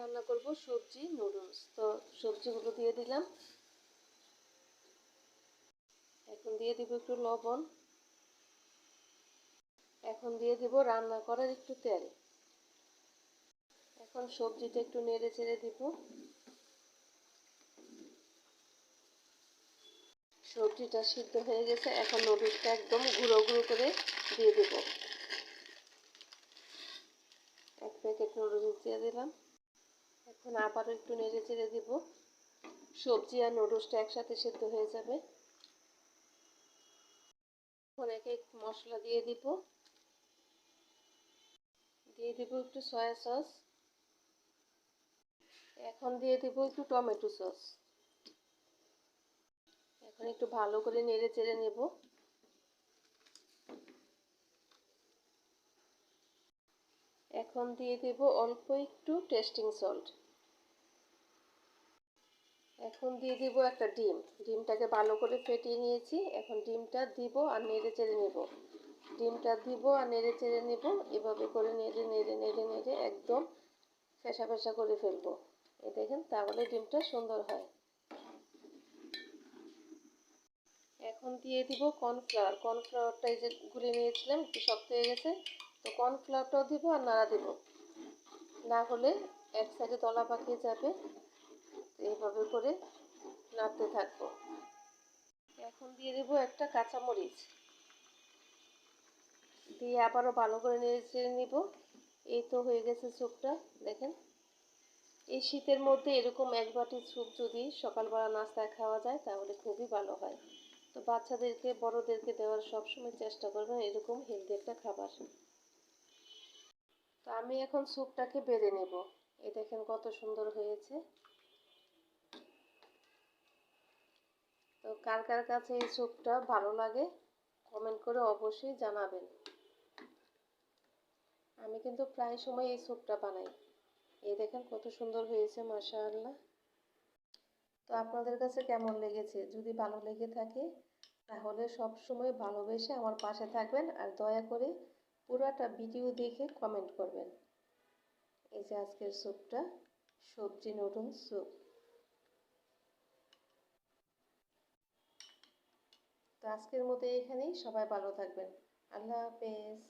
রান্না করব সবজি নুডলস। তো সবজিগুলো দিয়ে দিলাম। এখন দিয়ে দিব একটু লবণ। এখন দিয়ে দিব রান্না করার একটু তেল। এখন সবজিটা একটু নেড়ে চেড়ে দিব। সবজিটা সিদ্ধ হয়ে গেছে। এখন নুডলসটা একদম গুঁড়ো গুঁড়ো করে দিয়ে দেব। এক প্যাকেট নুডলস দিয়ে দিলাম। এখন আবারও একটু নেড়ে চেড়ে দিব। সবজি আর নুডলসটা একসাথে সিদ্ধ হয়ে যাবে। এখন এক এক মশলা দিয়ে দিব। দিয়ে দিব একটু সয়া সস। এখন দিয়ে দিব একটু টমেটো সস। এখন একটু ভালো করে নেড়ে চেড়ে নেব। এখন দিয়ে দেব অল্প একটু টেস্টিং সল্ট। এখন দিয়ে দিব একটা ডিম। ডিমটাকে ভালো করে ফেটিয়ে নিয়েছি। এখন ডিমটা দিব আর নেড়ে চেড়ে নেব। ডিমটা দিব আর নেড়ে চেড়ে নেব। এভাবে করে নেড়ে নেড়ে নেড়ে নেড়ে একদম ফেসা ফেসা করে ফেলবো। এই দেখেন, তাহলে ডিমটা সুন্দর হয়। এখন দিয়ে দিব কর্নফ্লাওয়ার। কর্নফ্লাওয়ারটা এই যে গুলে নিয়েছিলাম, একটু শক্ত হয়ে গেছে। তো কর্নফ্লাওয়ারটাও দিব আর নাড়া দিব, না হলে এক সাইডে দলা পাকিয়ে যাবে। এইভাবে করে নাড়তে থাকবো। এখন দিয়ে দেবো একটা কাঁচামরিচ। দিয়ে আবারও ভালো করে নেড়ে চেড়ে নিব। এই তো হয়ে গেছে স্যুপটা, দেখেন। এই শীতের মধ্যে এরকম এক বাটি স্যুপ যদি সকালবেলা নাস্তায় খাওয়া যায় তাহলে খুবই ভালো হয়। তো বাচ্চাদেরকে বড়দেরকে দেওয়ার সবসময় চেষ্টা করবেন এরকম হেলদি একটা খাবার। তো আমি এখন স্যুপটাকে বেড়ে নেব। এই দেখেন কত সুন্দর হয়েছে। তো কার কার কাছে এই স্যুপটা ভালো লাগে কমেন্ট করে অবশ্যই জানাবেন। আমি কিন্তু প্রায় সময় এই স্যুপটা বানাই। এই দেখেন কত সুন্দর হয়েছে, মাশাআল্লাহ। তো আপনাদের কাছে কেমন লেগেছে? যদি ভালো লেগে থাকে তাহলে সব সময় ভালোবেসে আমার পাশে থাকবেন আর দয়া করে পুরোটা ভিডিও দেখে কমেন্ট করবেন। এই যে আজকের স্যুপটা, সবজি নুডলস স্যুপ। তো আজকের মতো এখানেই, সবাই ভালো থাকবেন। আল্লাহ হাফেজ।